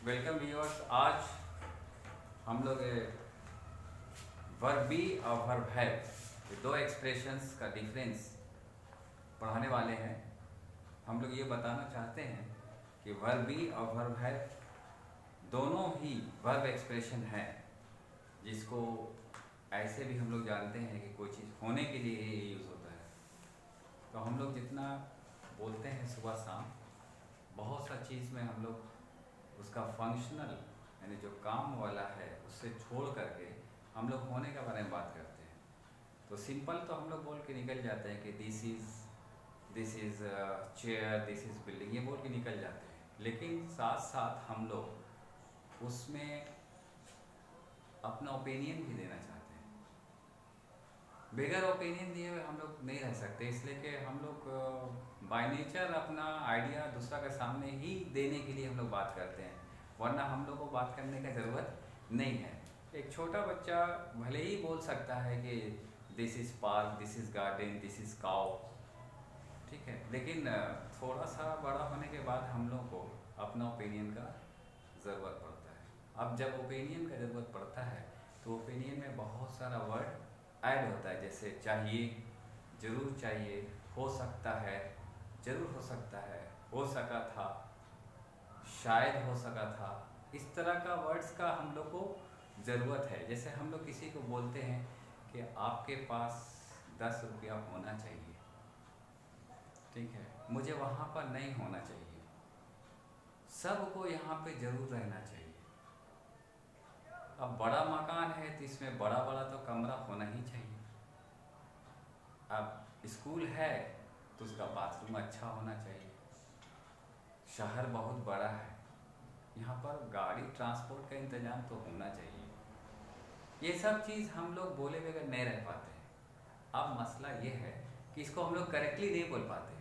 Welcome viewers. आज हम लोग वर्ब बी और वर्ब हैव ये दो एक्सप्रेशंस का डिफरेंस पढ़ाने वाले हैं। हम लोग ये बताना चाहते हैं कि वर्ब बी और वर्ब हैव दोनों ही वर्ब एक्सप्रेशन है, जिसको ऐसे भी हम लोग जानते हैं कि कोई चीज़ होने के लिए ये यूज़ होता है। तो हम लोग जितना बोलते हैं सुबह शाम, बहुत सा चीज़ में हम लोग उसका फंक्शनल यानी जो काम वाला है उससे छोड़ करके हम लोग होने के बारे में बात करते हैं। तो सिंपल तो हम लोग बोल के निकल जाते हैं कि this is chair, this is building, ये बोल के निकल जाते हैं। लेकिन साथ साथ हम लोग उसमें अपना ओपिनियन भी देना चाहते हैं। बगैर ओपिनियन दिए हुए हम लोग नहीं रह सकते, इसलिए कि हम लोग बाय नेचर अपना आइडिया दूसरा के सामने ही देने के लिए हम लोग बात करते हैं, वरना हम लोग को बात करने की ज़रूरत नहीं है। एक छोटा बच्चा भले ही बोल सकता है कि this is park, this is garden, this is cow, ठीक है, लेकिन थोड़ा सा बड़ा होने के बाद हम लोग को अपना ओपिनियन का ज़रूरत पड़ता है। अब जब ओपिनियन का ज़रूरत पड़ता है तो ओपिनियन में बहुत सारा वर्ड ऐड होता है, जैसे चाहिए, ज़रूर चाहिए, हो सकता है, ज़रूर हो सकता है, हो सका था, शायद हो सका था। इस तरह का वर्ड्स का हम लोग को ज़रूरत है। जैसे हम लोग किसी को बोलते हैं कि आपके पास 10 रुपया होना चाहिए, ठीक है, मुझे वहाँ पर नहीं होना चाहिए, सबको यहाँ पे ज़रूर रहना चाहिए। अब बड़ा मकान है तो इसमें बड़ा बड़ा तो कमरा होना ही चाहिए। अब स्कूल है तो उसका बाथरूम अच्छा होना चाहिए। शहर बहुत बड़ा है, यहाँ पर गाड़ी ट्रांसपोर्ट का इंतज़ाम तो होना चाहिए। ये सब चीज़ हम लोग बोले बगैर नहीं रह पाते हैं। अब मसला ये है कि इसको हम लोग करेक्टली नहीं बोल पाते।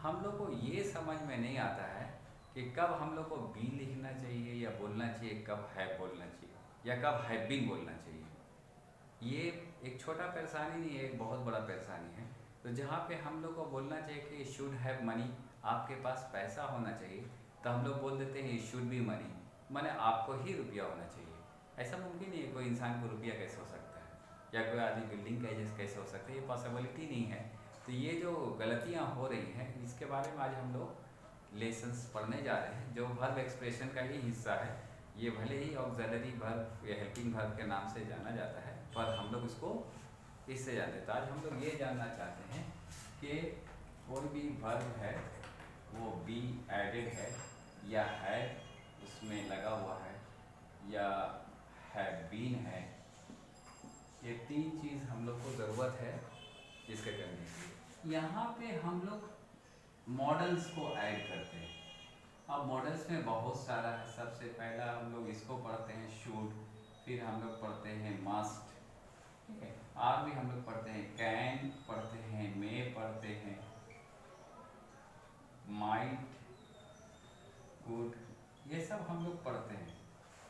हम लोग को ये समझ में नहीं आता है कि कब हम लोग को बी लिखना चाहिए या बोलना चाहिए, कब है बोलना चाहिए या कब हैव बीन बोलना चाहिए। ये एक छोटा परेशानी नहीं है, एक बहुत बड़ा परेशानी है। तो जहाँ पे हम लोग को बोलना चाहिए कि शुड हैव मनी, आपके पास पैसा होना चाहिए, तो हम लोग बोल देते हैं शुड बी मनी, माने आपको ही रुपया होना चाहिए। ऐसा मुमकिन नहीं है, कोई इंसान को रुपया कैसे हो सकता है या कोई आदमी बिल्डिंग कैसे हो सकता है, ये पॉसिबिलिटी नहीं है। तो ये जो गलतियाँ हो रही हैं इसके बारे में आज हम लोग लेसन्स पढ़ने जा रहे हैं, जो वर्ब एक्सप्रेशन का ही हिस्सा है। ये भले ही ऑक्सिलरी वर्ब या हेल्पिंग वर्ब के नाम से जाना जाता है, पर हम लोग इसको इससे जानते हैं। तो आज हम लोग ये जानना चाहते हैं कि कोई भी वर्ब है वो बी एडेड है या है उसमें लगा हुआ है या हैव बीन है। ये तीन चीज़ हम लोग को ज़रूरत है इसके करने की। यहाँ पे हम लोग मॉडल्स को ऐड करते हैं। अब मॉडल्स में बहुत सारा है। सबसे पहला हम लोग इसको पढ़ते हैं शुड, फिर हम लोग पढ़ते हैं मस्ट, ठीक है, और भी हम लोग पढ़ते हैं कैन, पढ़ते हैं मे, पढ़ते हैं माइट, गुड, ये सब हम लोग पढ़ते हैं,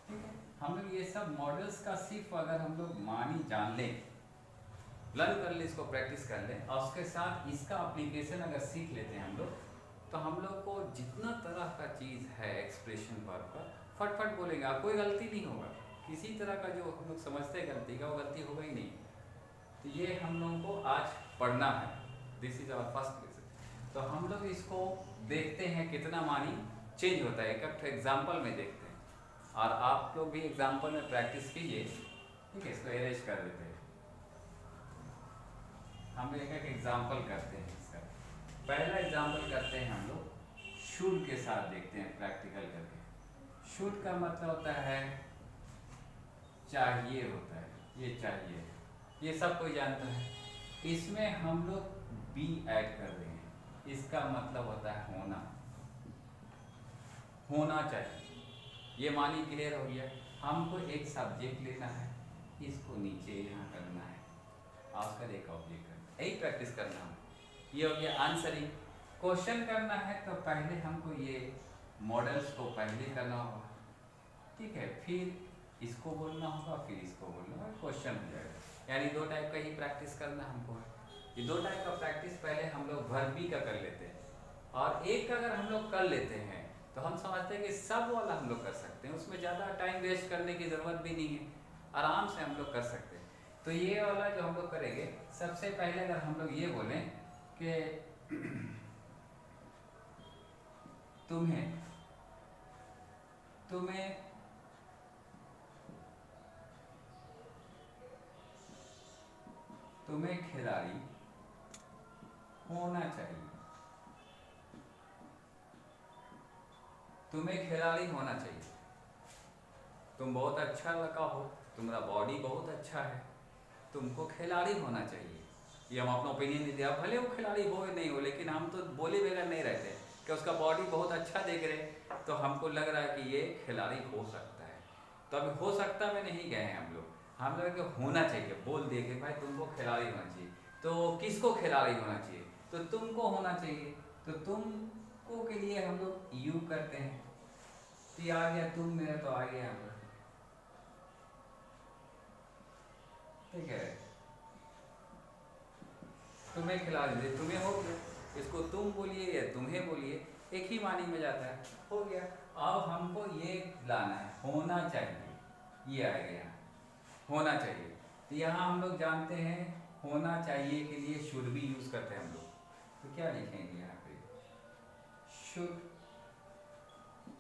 ठीक है। हम लोग ये सब मॉडल्स का सिर्फ अगर हम लोग मानी जान लें, लर्न कर ले, इसको प्रैक्टिस कर लें और उसके साथ इसका एप्लीकेशन अगर सीख लेते हैं हम लोग, तो हम लोग को जितना तरह का चीज़ है एक्सप्रेशन वर्ब का फटफट बोलेंगे। आप कोई गलती नहीं होगा, किसी तरह का जो हम लोग समझते हैं गलती का वो गलती होगा ही नहीं। तो ये हम लोगों को आज पढ़ना है। This is our first lesson. तो हम लोग इसको देखते हैं कितना मानी चेंज होता है, एक एग्जाम्पल में देखते हैं और आप लोग भी एग्जाम्पल में प्रैक्टिस कीजिए, ठीक है। इसको अरेंज कर देते हैं, हम एक एक एग्जाम्पल करते हैं इसका। पहला एग्जाम्पल करते हैं हम लोग शुड के साथ, देखते हैं प्रैक्टिकल करके। शुड का मतलब होता है चाहिए, होता है, ये चाहिए, ये सब कोई जानता है। इसमें हम लोग बी ऐड कर रहे हैं, इसका मतलब होता है होना, होना चाहिए। ये मानी क्लियर हो गया। हमको एक सब्जेक्ट लेना है, इसको नीचे यहाँ करना है और उसका एक ऑब्जेक्ट करना है, यही प्रैक्टिस करना है। ये हो गया आंसरिंग। क्वेश्चन करना है तो पहले हमको ये मॉडल्स को पहले करना होगा, ठीक है, फिर इसको बोलना होगा, फिर इसको बोलना होगा, क्वेश्चन हो जाएगा। यानी दो टाइप का ही प्रैक्टिस करना हमको है। ये दो टाइप का प्रैक्टिस पहले हम लोग वर्ब बी का कर लेते हैं और एक का अगर हम लोग कर लेते हैं तो हम समझते हैं कि सब वाला हम लोग कर सकते हैं, उसमें ज़्यादा टाइम वेस्ट करने की ज़रूरत भी नहीं है, आराम से हम लोग कर सकते हैं। तो ये वाला जो हम लोग करेंगे, सबसे पहले अगर हम लोग ये बोलें कि तुम्हें खिलाड़ी होना चाहिए, तुम्हें खिलाड़ी होना चाहिए, तुम बहुत अच्छा लड़का हो, तुम्हारा बॉडी बहुत अच्छा है, तुमको खिलाड़ी होना चाहिए। ये हम अपना ओपिनियन नहीं दिया, भले वो खिलाड़ी हो या नहीं हो, लेकिन हम तो बोले बगैर नहीं रहते कि उसका बॉडी बहुत अच्छा देख रहे, तो हमको लग रहा है कि ये खिलाड़ी हो सकता है। तो अभी हो सकता में नहीं गए हैं हम लोग होना चाहिए, बोल दिए कि भाई तुमको खिलाड़ी होना चाहिए। तो किसको खिलाड़ी होना चाहिए? तो तुमको होना चाहिए। तो तुमको के लिए हम लोग यू करते हैं, तो ये आ गया तुम, मेरा तो आ गया यहाँ पर, ठीक है। तुम्हें खिलाड़ी दे, तुम्हें हो गया, इसको तुम बोलिए या तुम्हें बोलिए, एक ही वाणी में जाता है, हो गया। अब हमको ये लाना है, होना चाहिए, ये आ गया होना चाहिए। तो यहाँ हम लोग जानते हैं होना चाहिए के लिए शुड भी यूज करते हैं हम लोग, तो क्या लिखेंगे यहाँ पे?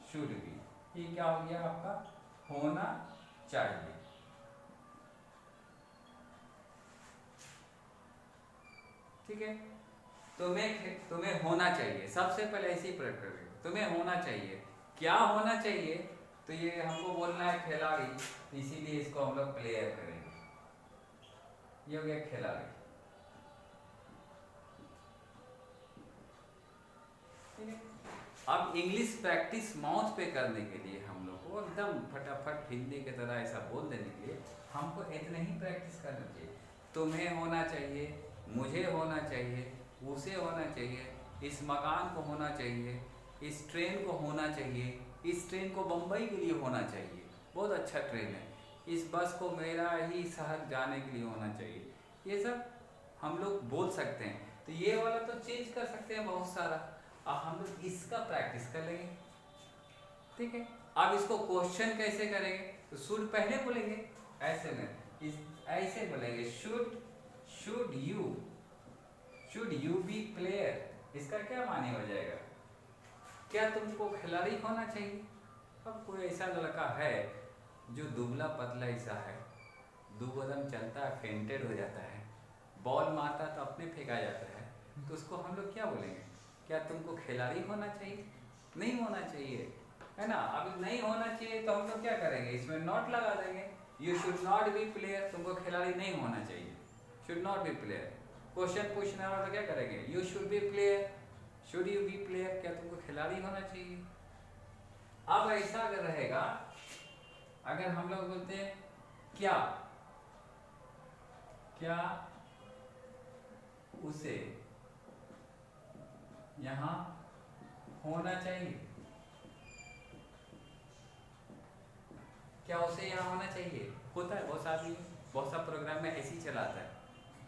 शुड भी, ये क्या हो गया आपका? होना चाहिए। ठीक है, तुम्हें होना चाहिए, सबसे पहले ऐसी प्रयोग करेंगे, तुम्हें होना चाहिए। क्या होना चाहिए? तो ये हमको बोलना है खिलाड़ी, इसीलिए इसको हम लोग प्लेयर करेंगे, ये हो गया खिलाड़ी। ठीक है, अब इंग्लिश प्रैक्टिस माउथ पे करने के लिए हम लोग को एकदम फटाफट हिंदी की तरह ऐसा बोल देने के लिए हमको इतना ही प्रैक्टिस करना चाहिए। तुम्हें होना चाहिए, मुझे होना चाहिए, उसे होना चाहिए, इस मकान को होना चाहिए, इस ट्रेन को होना चाहिए, इस ट्रेन को बम्बई के लिए होना चाहिए, बहुत अच्छा ट्रेन है, इस बस को मेरा ही शहर जाने के लिए होना चाहिए, ये सब हम लोग बोल सकते हैं। तो ये वाला तो चेंज कर सकते हैं बहुत सारा, अब हम लोग इसका प्रैक्टिस कर लेंगे। ठीक है, अब इसको क्वेश्चन कैसे करेंगे? तो शुड पहले बोलेंगे, ऐसे में ऐसे बोलेंगे, शुड यू बी प्लेयर, इसका क्या माने हो जाएगा? क्या तुमको खिलाड़ी होना चाहिए? अब कोई ऐसा लड़का है जो दुबला पतला ऐसा है, 2 कदम चलता है फेंटेड हो जाता है, बॉल मारता तो अपने फेंका जाता है, तो उसको हम लोग क्या बोलेंगे? क्या तुमको खिलाड़ी होना चाहिए? नहीं होना चाहिए, है ना। अब नहीं होना चाहिए तो हम लोग क्या करेंगे? इसमें नॉट लगा देंगे, you should not be player, तुमको खिलाड़ी नहीं होना चाहिए, should not be player. Question पूछना हो तो क्या करेंगे? You should be player, should you be player, क्या तुमको खिलाड़ी होना चाहिए? अब ऐसा अगर रहेगा, अगर हम लोग बोलते हैं क्या उसे यहाँ होना चाहिए, क्या उसे यहाँ होना चाहिए? होता है बहुत सा प्रोग्राम में ऐसे ही चलाता है,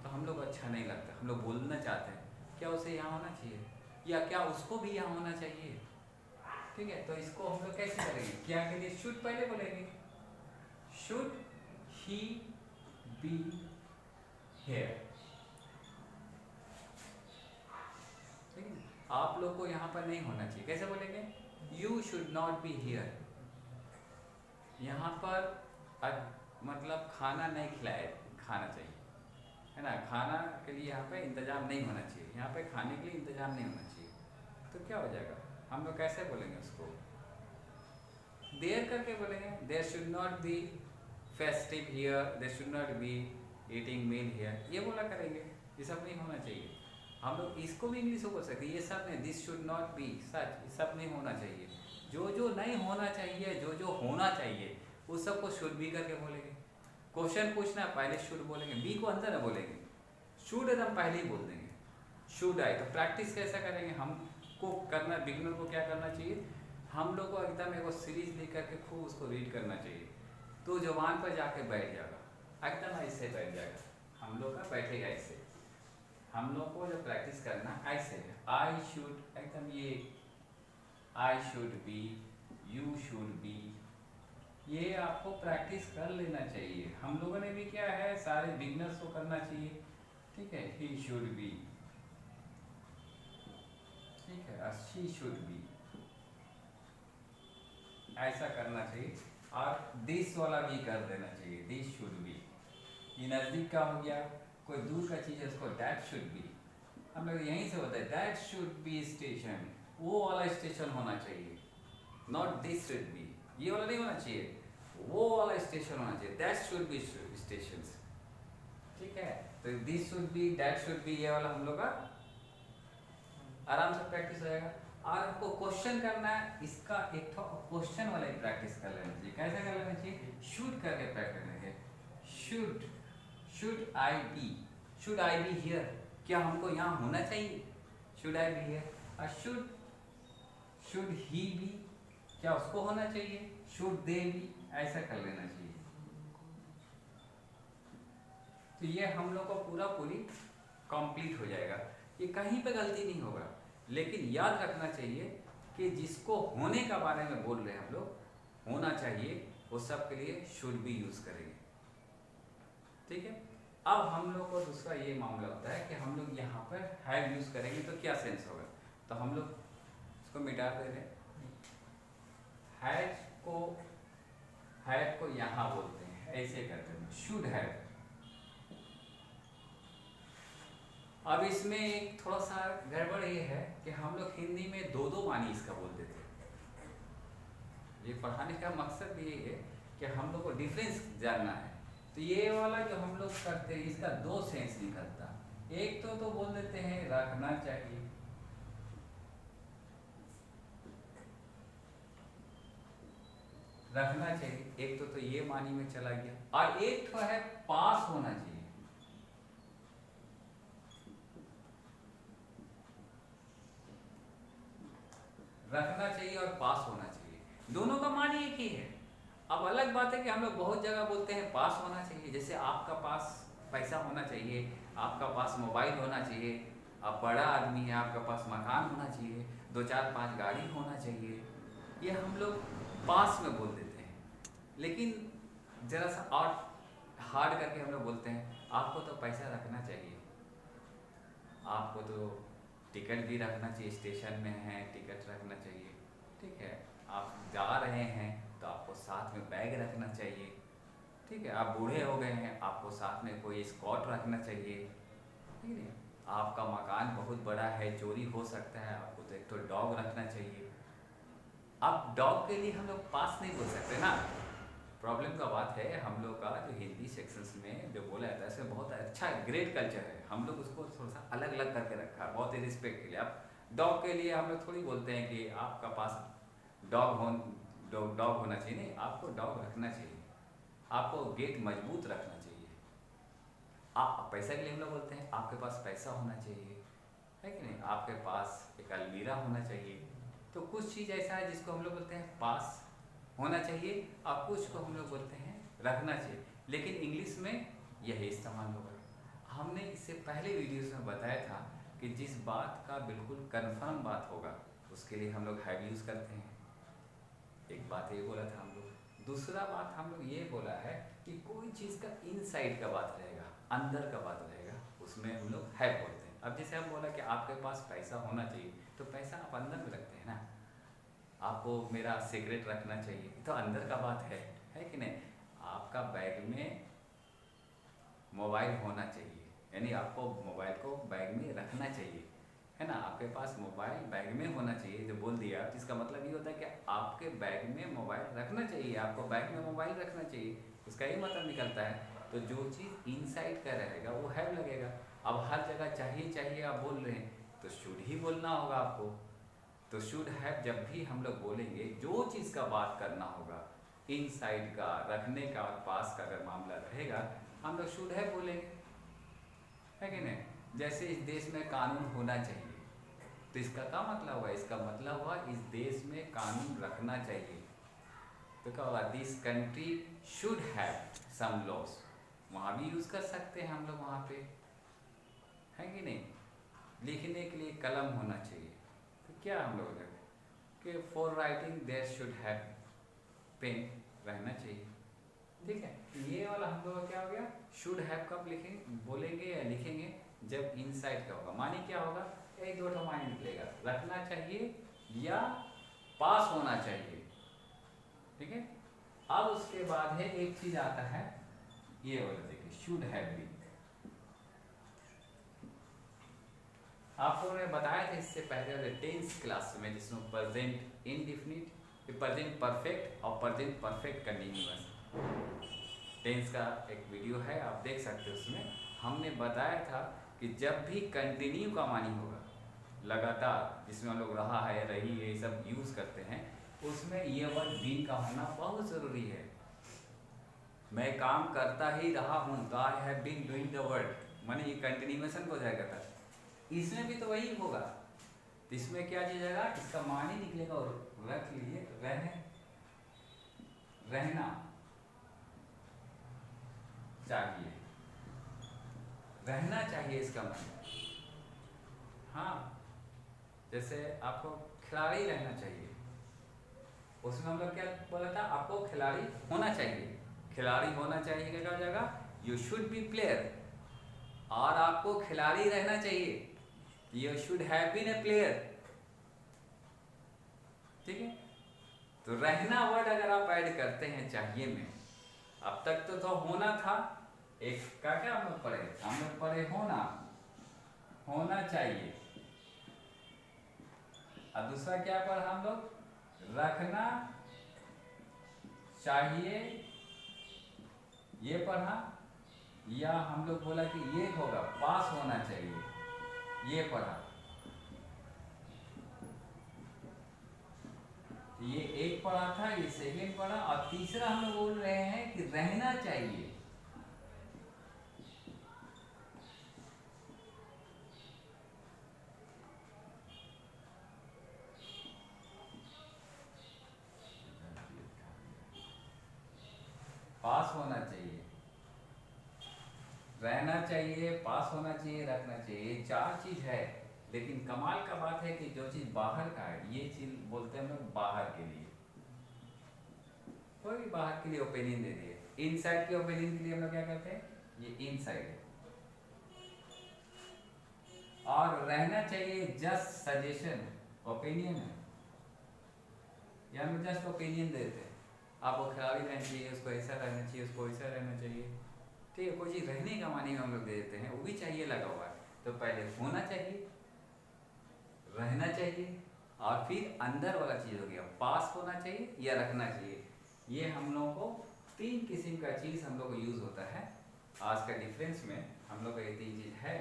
तो हम लोग अच्छा नहीं लगता, हम लोग बोलना चाहते हैं क्या उसे यहाँ होना चाहिए, या क्या उसको भी यहाँ होना चाहिए। ठीक है, तो इसको हम लोग कैसे करेंगे? क्या के लिए शुड पहले बोलेंगे, शुड ही बी हियर। ठीक है, आप लोग को यहाँ पर नहीं होना चाहिए, कैसे बोलेंगे? You should not be here, यहाँ पर मतलब खाना नहीं खाना चाहिए, है ना, खाना के लिए यहाँ पे इंतजाम नहीं होना चाहिए, यहाँ पे खाने के लिए इंतजाम नहीं होना चाहिए, तो क्या हो जाएगा? हम लोग कैसे बोलेंगे उसको? देयर करके बोलेंगे, there should not be festive here, there should not be eating meal here, ये बोला करेंगे, ये सब नहीं होना चाहिए। हम लोग इसको भी इंग्लिश में बोल सकते हैं, ये सब नहीं, दिस शुड नॉट बी सच, ये सब नहीं होना चाहिए। जो नहीं होना चाहिए, जो होना चाहिए उस सबको शुड बी करके बोलेंगे। क्वेश्चन पूछना पहले शुड बोलेंगे, बी को अंदर न बोलेंगे, शुड एकदम पहले ही बोल देंगे, शुड आई। तो प्रैक्टिस कैसा करेंगे? हमको करना, बिगिनर को क्या करना चाहिए? हम लोग को एकदम एक सीरीज लिख करके खूब उसको रीड करना चाहिए, तो जवान पर जाके बैठ जाएगा, एकदम ऐसे बैठ जाएगा, हम लोग का बैठेगा ऐसे। हम लोग को जो प्रैक्टिस करना ऐसे है, आई शुड एकदम ये I should be, you should B, ये आपको प्रैक्टिस कर लेना चाहिए। हम लोगों ने भी क्या है, सारे बिगनर्स को करना चाहिए, ठीक है। ही शुड बी, ठीक है, और शी शुड बी, ऐसा करना चाहिए। और दिस वाला भी कर देना चाहिए, दिस शुड बी। ये नज़दीक का हो गया, कोई दूर का चीज़ है उसको दैट शुड बी, हम लोग यहीं से होता है दैट शुड बी स्टेशन, वो वाला स्टेशन होना चाहिए, नॉट दिस शुड बी, ये वाला नहीं होना चाहिए, वो वाला स्टेशन होना चाहिए, दैट शुड बी स्टेशन, ठीक है। तो this should be, that should be, ये वाला हम लोग का आराम से प्रैक्टिस हो जाएगा। और आपको क्वेश्चन करना है, इसका एक क्वेश्चन वाला ही प्रैक्टिस कर लेना चाहिए। कैसे कर लेना चाहिए, शुड करके प्रैक्टिस करेंगे, should, should I be, should I be here, क्या हमको यहाँ होना चाहिए, शुड आई बी हियर। और शुड ही बी, क्या उसको होना चाहिए, शुड दे बी, ऐसा कर लेना चाहिए। तो ये हम लोग को पूरी कंप्लीट हो जाएगा, ये कहीं पे गलती नहीं होगा। लेकिन याद रखना चाहिए कि जिसको होने का बारे में बोल रहे हैं हम लोग, होना चाहिए, वो सब के लिए शुड बी यूज करेंगे, ठीक है। अब हम लोग को दूसरा ये मामला होता है कि हम लोग यहाँ पर हैव यूज करेंगे तो क्या सेंस होगा, तो हम लोग इसको मिटा दे रहे हैं, हैव को यहाँ बोलते हैं, ऐसे करते हैं, शुड हैव। अब इसमें एक थोड़ा सा गड़बड़ ये है कि हम लोग हिंदी में दो दो मानी इसका बोल देते हैं। ये पढ़ाने का मकसद भी यही है कि हम लोग को डिफरेंस जानना है। तो ये वाला जो हम लोग करते हैं इसका दो सेंस निकलता, एक तो बोल देते हैं रखना चाहिए, रखना चाहिए, एक तो ये मानी में चला गया, और एक तो है पास होना चाहिए। रखना चाहिए और पास होना चाहिए, दोनों का मान एक ही है। अब अलग बात है कि हम लोग बहुत जगह बोलते हैं पास होना चाहिए, जैसे आपका पास पैसा होना चाहिए, आपका पास मोबाइल होना चाहिए, आप बड़ा आदमी है, आपका पास मकान होना चाहिए, 2 4 5 गाड़ी होना चाहिए, ये हम लोग पास में बोल देते हैं। लेकिन ज़रा सा और हार्ड करके हम लोग बोलते हैं आपको तो पैसा रखना चाहिए, आपको तो टिकट भी रखना चाहिए, स्टेशन में है टिकट रखना चाहिए, ठीक है। आप जा रहे हैं तो आपको साथ में बैग रखना चाहिए, ठीक है। आप बूढ़े हो गए हैं, आपको साथ में कोई स्कॉट रखना चाहिए, ठीक है। आपका मकान बहुत बड़ा है, चोरी हो सकता है, आपको तो एक तो डॉग रखना चाहिए। अब डॉग के लिए हम लोग पास नहीं बोल सकते ना, प्रॉब्लम का बात है हम लोग का जो हिंदी सेक्शंस में जो बोला जाता है इसमें बहुत अच्छा ग्रेट कल्चर है, हम लोग उसको थोड़ा सा अलग अलग करके रखा है, बहुत ही रिस्पेक्ट के लिए। अब डॉग के लिए हम लोग थोड़ी बोलते हैं कि आपका पास डॉग होना चाहिए, नहीं, आपको डॉग रखना चाहिए, आपको गेट मजबूत रखना चाहिए। आप पैसा के लिए हम लोग बोलते हैं आपके पास पैसा होना चाहिए, है कि नहीं, आपके पास एक अलमीरा होना चाहिए। तो कुछ चीज़ ऐसा है जिसको हम लोग बोलते हैं पास होना चाहिए, और कुछ को हम लोग बोलते हैं रखना चाहिए, लेकिन इंग्लिश में यही इस्तेमाल होगा। हमने इससे पहले वीडियोस में बताया था कि जिस बात का बिल्कुल कंफर्म बात होगा उसके लिए हम लोग हैव यूज़ करते हैं, एक बात ये बोला था हम लोग। दूसरा बात हम लोग ये बोला है कि कोई चीज़ का इनसाइड का बात रहेगा, अंदर का बात रहेगा, उसमें हम लोग हैव बोलते हैं। अब जैसे हम बोला कि आपके पास पैसा होना चाहिए, तो पैसा आप अंदर में रखते हैं ना, आपको मेरा सिगरेट रखना चाहिए तो अंदर का बात है कि नहीं। आपका बैग में मोबाइल होना चाहिए, यानी आपको मोबाइल को बैग में रखना चाहिए, है ना, आपके पास मोबाइल बैग में होना चाहिए, जो बोल दिया इसका मतलब ये होता है कि आपके बैग में मोबाइल रखना चाहिए, आपको बैग में मोबाइल रखना चाहिए, उसका ये मतलब निकलता है। तो जो चीज़ इनसाइड का रहेगा वो हैव लगेगा। अब हर जगह चाहिए आप बोल रहे हैं तो शुड ही बोलना होगा आपको। तो शुड हैव जब भी हम लोग बोलेंगे, जो चीज़ का बात करना होगा, इनसाइड का, रखने का और पास का अगर मामला रहेगा, हम लोग शुड हैव बोलेंगे, है कि नहीं। जैसे इस देश में कानून होना चाहिए, तो इसका क्या मतलब हुआ, इसका मतलब हुआ इस देश में कानून रखना चाहिए। तो क्या होगा, this country should have some loss, वहाँ भी यूज़ कर सकते हैं हम लोग वहाँ पे, है कि नहीं। लिखने के लिए कलम होना चाहिए, तो क्या हम लोग कि for writing there should have pen रहना चाहिए, ठीक है। ये वाला हम लोग का क्या हो गया, शुड हैव कब लिखेंगे, बोलेंगे या लिखेंगे जब इनसाइड का होगा। मानी क्या होगा, एक दो ठो मानी निकलेगा, रखना चाहिए या पास होना चाहिए, ठीक है। अब उसके बाद है एक चीज आता है ये वाला, देखिए शुड हैव बीन। आपको मैं बताया था इससे पहले वाले टेंस क्लास में, जिसमें प्रेजेंट इंडेफिनिट, प्रेजेंट परफेक्ट और प्रेजेंट परफेक्ट कंटिन्यूअस टेंस का एक वीडियो है, आप देख सकते हो। उसमें हमने बताया था कि जब भी कंटिन्यू का मानी होगा लगातार, जिसमें हम लोग रहा है, रही, ये सब यूज करते हैं, उसमें ये वर्ड बीन का होना बहुत ज़रूरी है। मैं काम करता ही रहा हूँ तो I have been doing the work, माने ये कंटिन्यूएशन हो जाएगा था। इसमें भी तो वही होगा, तो इसमें क्या चीज आएगा, इसका मानी निकलेगा और रख लीजिए, रहना चाहिए, रहना चाहिए इसका मतलब। हाँ, जैसे आपको खिलाड़ी रहना चाहिए, उसमें हम लोग क्या बोला था, आपको खिलाड़ी होना चाहिए। खिलाड़ी होना चाहिए क्या हो जाएगा, यू शुड बी प्लेयर। और आपको खिलाड़ी रहना चाहिए, you should have been a player, ठीक है। तो रहना वर्ड अगर आप ऐड करते हैं चाहिए में, अब तक तो होना था, एक का क्या हम लोग पढ़े, हम लोग पढ़े होना चाहिए, और दूसरा क्या पढ़ा हम लोग, रखना चाहिए, ये पढ़ा। या हम लोग बोला कि ये होगा पास होना चाहिए, ये पढ़ा। ये एक पढ़ा था, ये सेकेंड पढ़ा, और तीसरा हम लोग बोल रहे हैं कि रहना चाहिए। पास होना चाहिए, रहना चाहिए, पास होना चाहिए, रखना चाहिए, ये चार चीज है। लेकिन कमाल का बात है कि जो चीज बाहर का है, ये चीज बोलते हैं हम लोग बाहर के लिए, कोई भी बाहर के लिए ओपिनियन दे दिए। इनसाइड के ओपिनियन के लिए हम लोग क्या करते हैं, ये इनसाइड है। और रहना चाहिए जस्ट सजेशन, ओपिनियन है, या हम जस्ट ओपिनियन देते हैं। आपको खिलाड़ी रहना चाहिए, उसको ऐसा रहना चाहिए, उसको ऐसा रहना चाहिए, ठीक है। कोई चीज़ रहने का मानी हम लोग दे देते हैं, वो भी चाहिए लगा हुआ है। तो पहले होना चाहिए, रहना चाहिए, और फिर अंदर वाला चीज़ हो गया पास होना चाहिए या रखना चाहिए। ये हम लोगों को तीन किस्म का चीज़ हम लोग को यूज़ होता है। आज का डिफरेंस में हम लोग को ये तीन चीज़ है,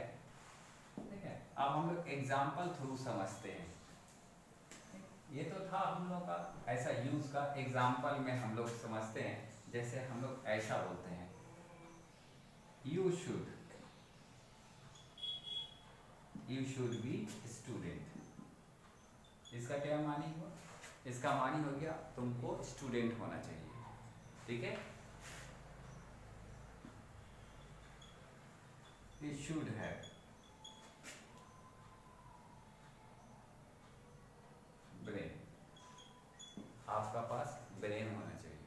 ठीक है। अब हम लोग एग्जाम्पल थ्रू समझते हैं। ये तो था हम लोग का ऐसा यूज का, एग्जाम्पल में हम लोग समझते हैं। जैसे हम लोग ऐसा बोलते हैं, यू शुड बी स्टूडेंट। इसका क्या मानी हुआ, इसका मानी हो गया तुमको स्टूडेंट होना चाहिए, ठीक है। यू शुड हैव ब्रेन, आपका पास ब्रेन होना चाहिए।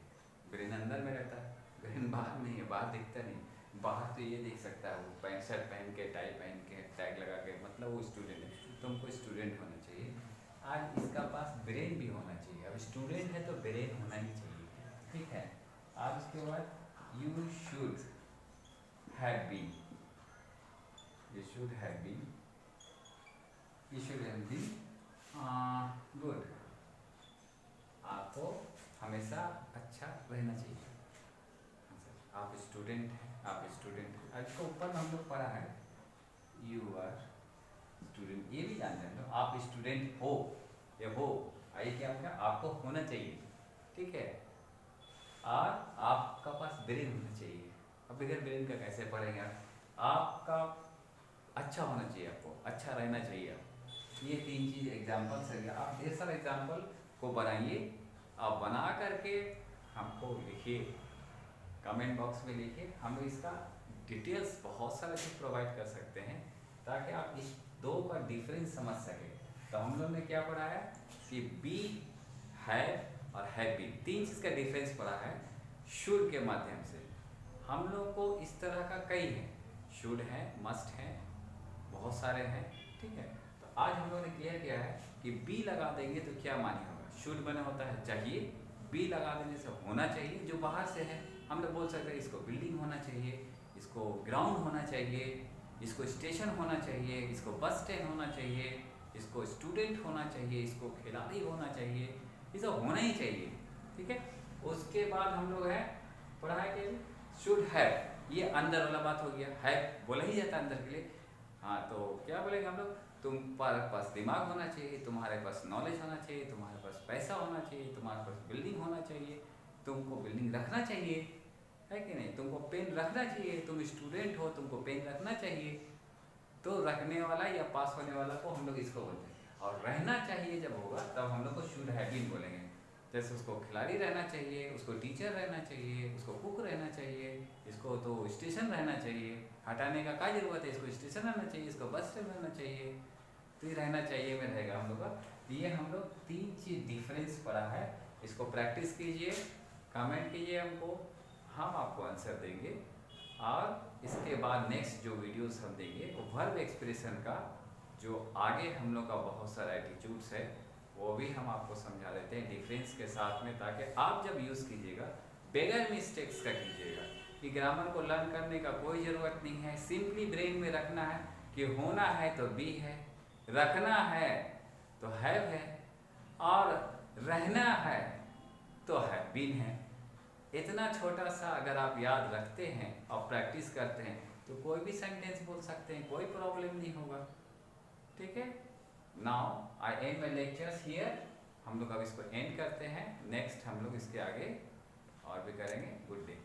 ब्रेन अंदर में रहता है, ब्रेन बाहर नहीं है, बाहर दिखता नहीं। बाहर तो ये देख सकता है, वो पैंट शर्ट पहन के, टाई पहन के, टैग लगा के, मतलब वो स्टूडेंट है। तुमको स्टूडेंट होना चाहिए। आज इसका पास ब्रेन भी होना चाहिए। अब स्टूडेंट है तो ब्रेन होना ही चाहिए, ठीक है। आज उसके बाद you should have been, you should have been, you should have been good, आपको हमेशा अच्छा रहना चाहिए। आप स्टूडेंट हैं, आप स्टूडेंट हैं। इसको ऊपर हम लोग पढ़ा है, यू आर स्टूडेंट, ये भी जानते हैं तो आप स्टूडेंट हो या हो, आइए क्या होगा, आपको होना चाहिए, ठीक है। और आपका पास ब्रेन होना चाहिए। अब बगैर ब्रेन का कैसे पढ़ेंगे आप, आपका अच्छा होना चाहिए, आपको अच्छा रहना चाहिए आप। ये तीन चीज़ एग्जाम्पल से गया। आप ढेर सारे एग्जाम्पल को बनाइए, आप बना करके हमको लिखिए, कमेंट बॉक्स में लिखिए। हम लोग इसका डिटेल्स बहुत सारे चीज़ प्रोवाइड कर सकते हैं, ताकि आप इस दो का डिफरेंस समझ सकें। तो हम लोग ने क्या पढ़ा है कि बी हैव और हैव बीन, तीन चीज़ का डिफरेंस पड़ा है शुड के माध्यम से। हम लोग को इस तरह का कई है, शुड है, मस्ट है, बहुत सारे हैं, ठीक है। तो आज हम लोगों ने क्लियर किया है कि बी लगा देंगे तो क्या मानी होगा। शुड बना होता है चाहिए, बी लगा देने से होना चाहिए, जो बाहर से है। हम लोग बोल सकते हैं इसको बिल्डिंग होना चाहिए, इसको ग्राउंड होना चाहिए, इसको स्टेशन होना चाहिए, इसको बस स्टैंड होना चाहिए, इसको स्टूडेंट होना चाहिए, इसको खिलाड़ी होना चाहिए, ये सब होना ही चाहिए, ठीक है। उसके बाद हम लोग है पढ़ा है कि शुड हैव, ये अंदर वाला बात हो गया, हैव बोला ही जाता है अंदर के लिए। हाँ, तो क्या बोलेंगे हम लोग, तुम्हारे पास दिमाग होना चाहिए, तुम्हारे पास नॉलेज होना चाहिए, तुम्हारे पास पैसा होना चाहिए, तुम्हारे पास बिल्डिंग होना चाहिए, तुमको बिल्डिंग रखना चाहिए, है कि नहीं, तुमको पेन रखना चाहिए, तुम स्टूडेंट हो तुमको पेन रखना चाहिए। तो रखने वाला या पास होने वाला को हम लोग इसको बोलते हैं। और रहना चाहिए जब होगा तब हम लोग को शुड हैव बीन बोलेंगे। जैसे उसको खिलाड़ी रहना चाहिए, उसको टीचर रहना चाहिए, उसको कुक रहना चाहिए, इसको तो स्टेशन रहना चाहिए, हटाने का क्या जरूरत है, इसको स्टेशन रहना चाहिए, इसको बस स्टैंड रहना चाहिए, तो ये रहना चाहिए में रहेगा हम लोग का। ये हम लोग तीन चीज़ डिफरेंस पड़ा है, इसको प्रैक्टिस कीजिए, कमेंट कीजिए हमको, हम आपको आंसर देंगे। और इसके बाद नेक्स्ट जो वीडियोस हम देंगे वो वर्ब एक्सप्रेशन का जो आगे हम लोग का बहुत सारा एटीट्यूड्स है वो भी हम आपको समझा देते हैं डिफरेंस के साथ में, ताकि आप जब यूज़ कीजिएगा बगैर मिस्टेक्स का कीजिएगा। कि ग्रामर को लर्न करने का कोई ज़रूरत नहीं है, सिंपली ब्रेन में रखना है कि होना है तो बी है, रखना है तो हैव है, और रहना है तो हैव बीन है। इतना छोटा सा अगर आप याद रखते हैं और प्रैक्टिस करते हैं तो कोई भी सेंटेंस बोल सकते हैं, कोई प्रॉब्लम नहीं होगा, ठीक है। Now I and my lectures here, हम लोग अब इसको एंड करते हैं, नेक्स्ट हम लोग इसके आगे और भी करेंगे। Good day.